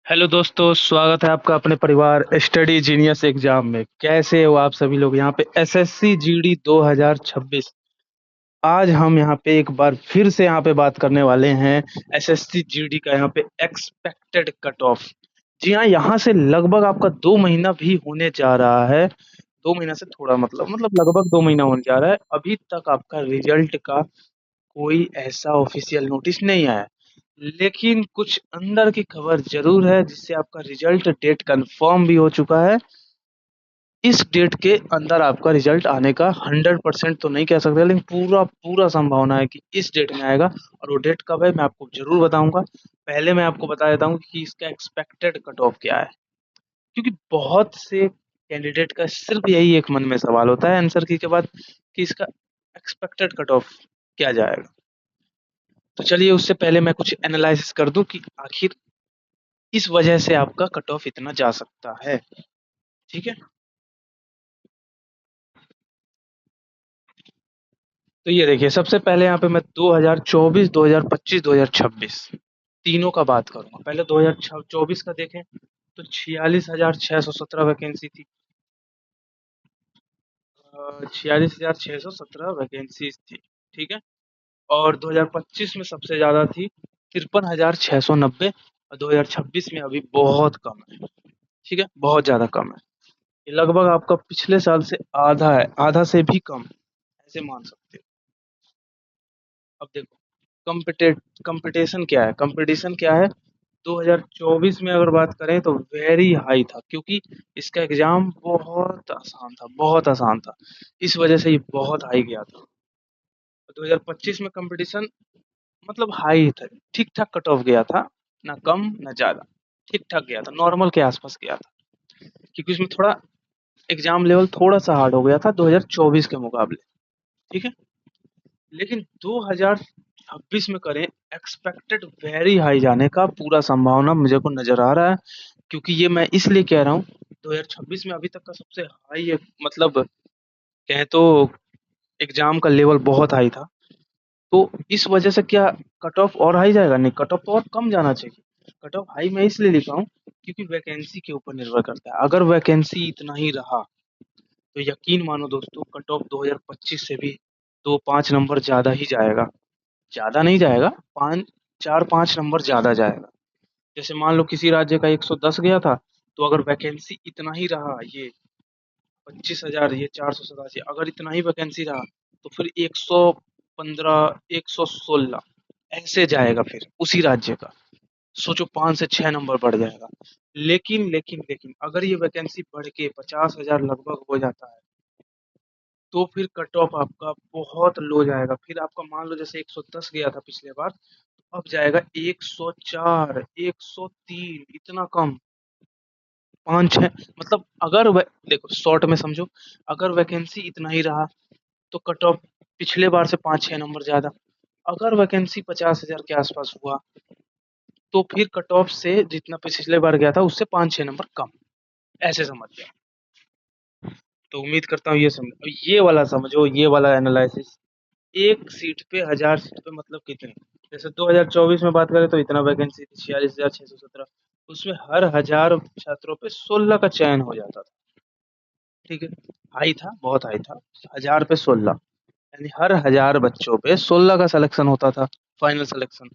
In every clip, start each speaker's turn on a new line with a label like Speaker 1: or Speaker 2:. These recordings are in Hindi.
Speaker 1: हेलो दोस्तों, स्वागत है आपका अपने परिवार स्टडी जीनियस एग्जाम में। कैसे हो आप सभी लोग? यहाँ पे एसएससी जीडी 2026। आज हम यहाँ पे एक बार फिर से यहाँ पे बात करने वाले हैं एसएससी जीडी का, यहाँ पे एक्सपेक्टेड कट ऑफ। जी हाँ, यहाँ से लगभग आपका 2 महीना भी होने जा रहा है। 2 महीना से थोड़ा मतलब लगभग 2 महीना होने जा रहा है। अभी तक आपका रिजल्ट का कोई ऐसा ऑफिशियल नोटिस नहीं आया है। लेकिन कुछ अंदर की खबर जरूर है जिससे आपका रिजल्ट डेट कंफर्म भी हो चुका है। इस डेट के अंदर आपका रिजल्ट आने का 100% तो नहीं कह सकते, लेकिन पूरा पूरा संभावना है कि इस डेट में आएगा। और वो डेट कब है मैं आपको जरूर बताऊंगा। पहले मैं आपको बता देता हूँ कि इसका एक्सपेक्टेड कट ऑफ क्या है, क्योंकि बहुत से कैंडिडेट का सिर्फ यही एक मन में सवाल होता है आंसर की के बाद कि इसका एक्सपेक्टेड कट ऑफ क्या जाएगा। तो चलिए, उससे पहले मैं कुछ एनालिसिस कर दूं कि आखिर इस वजह से आपका कट ऑफ इतना जा सकता है। ठीक है, तो ये देखिए, सबसे पहले यहाँ पे मैं 2024, 2025, 2026 तीनों का बात करूंगा। पहले 2024 का देखें तो 46,617 वैकेंसी थी। 46,617 वैकेंसी थी। ठीक है। और 2025 में सबसे ज्यादा थी 53,690। और 2026 में अभी बहुत कम है। ठीक है, बहुत ज्यादा कम है। ये लगभग आपका पिछले साल से आधा है, आधा से भी कम, ऐसे मान सकते हो। अब देखो, कंपटीशन क्या है, कंपटीशन क्या है। 2024 में अगर बात करें तो वेरी हाई था, क्योंकि इसका एग्जाम बहुत आसान था, बहुत आसान था। इस वजह से ये बहुत हाई गया था। 2025 में कंपटीशन मतलब हाई था, ठीक ठाक कट ऑफ गया था, ना कम ना ज्यादा, ठीक ठाक गया था, नॉर्मल के आसपास गया था। क्योंकि उसमें थोड़ा एग्जाम लेवल थोड़ा सा हार्ड हो गया था 2024 के मुकाबले। ठीक है। लेकिन 2026 में करें, एक्सपेक्टेड वेरी हाई जाने का पूरा संभावना मुझे को नजर आ रहा है। क्योंकि ये मैं इसलिए कह रहा हूँ, 2026 में अभी तक का सबसे हाई, मतलब कहें तो एग्जाम का लेवल बहुत हाई था। तो इस वजह से क्या कट ऑफ और हाई जाएगा? नहीं, कट ऑफ तो और कम जाना चाहिए। कट ऑफ हाई मैं इसलिए लिखा हूँ क्योंकि वैकेंसी के ऊपर निर्भर करता है। अगर वैकेंसी इतना ही रहा तो यकीन मानो दोस्तों, कट ऑफ 2025 से भी 2-5 नंबर ज्यादा ही जाएगा। ज्यादा नहीं जाएगा, 4-5 नंबर ज्यादा जाएगा। जैसे मान लो किसी राज्य का 110 गया था, तो अगर वैकेंसी इतना ही रहा, ये 25,000, ये 487, अगर इतना ही वैकेंसी रहा तो फिर 115, 116 ऐसे जाएगा फिर उसी राज्य का। सोचो, 5 से 6 नंबर बढ़ जाएगा। लेकिन अगर ये वैकेंसी बढ़ के 50,000 लगभग हो जाता है, तो फिर कट ऑफ आपका बहुत लो जाएगा। फिर आपका मान लो जैसे 110 गया था पिछले बार, तो अब जाएगा 104, 103, इतना कम, 5-6। मतलब अगर देखो, शॉर्ट में समझो, अगर वैकेंसी इतना ही रहा तो कट ऑफ पिछले बार से 5-6 नंबर ज्यादा। अगर वैकेंसी 50,000 के आसपास हुआ तो फिर कट ऑफ से जितना पिछले बार गया था उससे 5-6 नंबर कम, ऐसे समझ जाओ। तो उम्मीद करता हूँ ये समझ, ये वाला समझो, ये वाला एनालिसिस। एक सीट पे 1,000 सीट पे मतलब कितने? जैसे 2024 में बात करें तो इतना वैकेंसी थी 46,617। उसमें हर 1,000 छात्रों पे 16 का चयन हो जाता था। ठीक है, हाई था, बहुत हाई था। 1,000 पे 16, यानी हर 1,000 बच्चों पे 16 का सिलेक्शन होता था, फाइनल सिलेक्शन।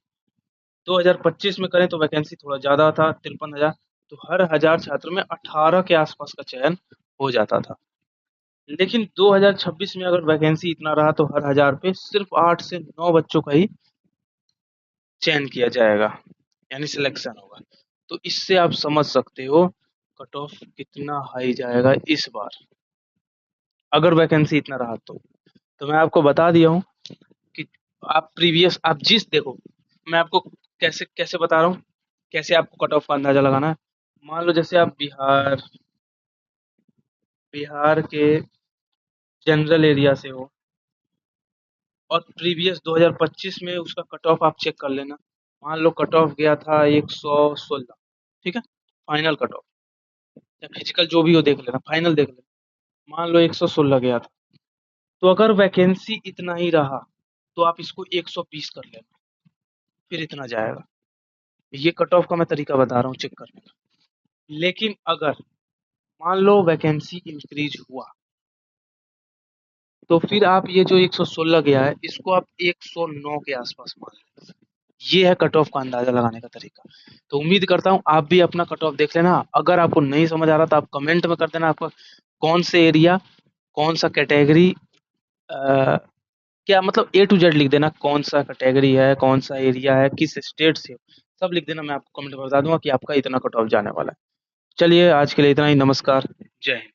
Speaker 1: 2025 में करें तो वैकेंसी थोड़ा ज्यादा था, 53,000। तो हर 1,000 छात्रों में 18 के आसपास का चयन हो जाता था। लेकिन 2026 में अगर वैकेंसी इतना रहा तो हर 1,000 पे सिर्फ 8 से 9 बच्चों का ही चयन किया जाएगा, यानी सिलेक्शन होगा। तो इससे आप समझ सकते हो कट ऑफ कितना हाई जाएगा इस बार, अगर वैकेंसी इतना रहा तो मैं आपको बता दिया हूँ कि आप प्रीवियस, आप जिस देखो, मैं आपको कैसे कैसे बता रहा हूँ, कैसे आपको कट ऑफ का अंदाजा लगाना है। मान लो जैसे आप बिहार बिहार के जनरल एरिया से हो, और प्रीवियस 2025 में उसका कट ऑफ आप चेक कर लेना। मान लो कट ऑफ गया था 116। ठीक है, फाइनल कट ऑफ या फिजिकल जो भी हो देख लेना, फाइनल देख लेना। मान लो 116 गया था, तो अगर वैकेंसी इतना ही रहा तो आप इसको 120 कर लेना, फिर इतना जाएगा। ये कट ऑफ का मैं तरीका बता रहा हूँ चेक करने का। लेकिन अगर मान लो वैकेंसी इंक्रीज हुआ, तो फिर आप ये जो 116 गया है इसको आप 109 के आसपास मान लें। ये है कट ऑफ का अंदाजा लगाने का तरीका। तो उम्मीद करता हूँ आप भी अपना कट ऑफ देख लेना। अगर आपको नहीं समझ आ रहा तो आप कमेंट में कर देना आपका कौन से एरिया, कौन सा कैटेगरी, क्या मतलब ए टू जेड लिख देना, कौन सा कैटेगरी है, कौन सा एरिया है, किस स्टेट से हो, सब लिख देना। मैं आपको कमेंट में बता दूंगा कि आपका इतना कट ऑफ जाने वाला है। चलिए आज के लिए इतना ही। नमस्कार। जय हिंद।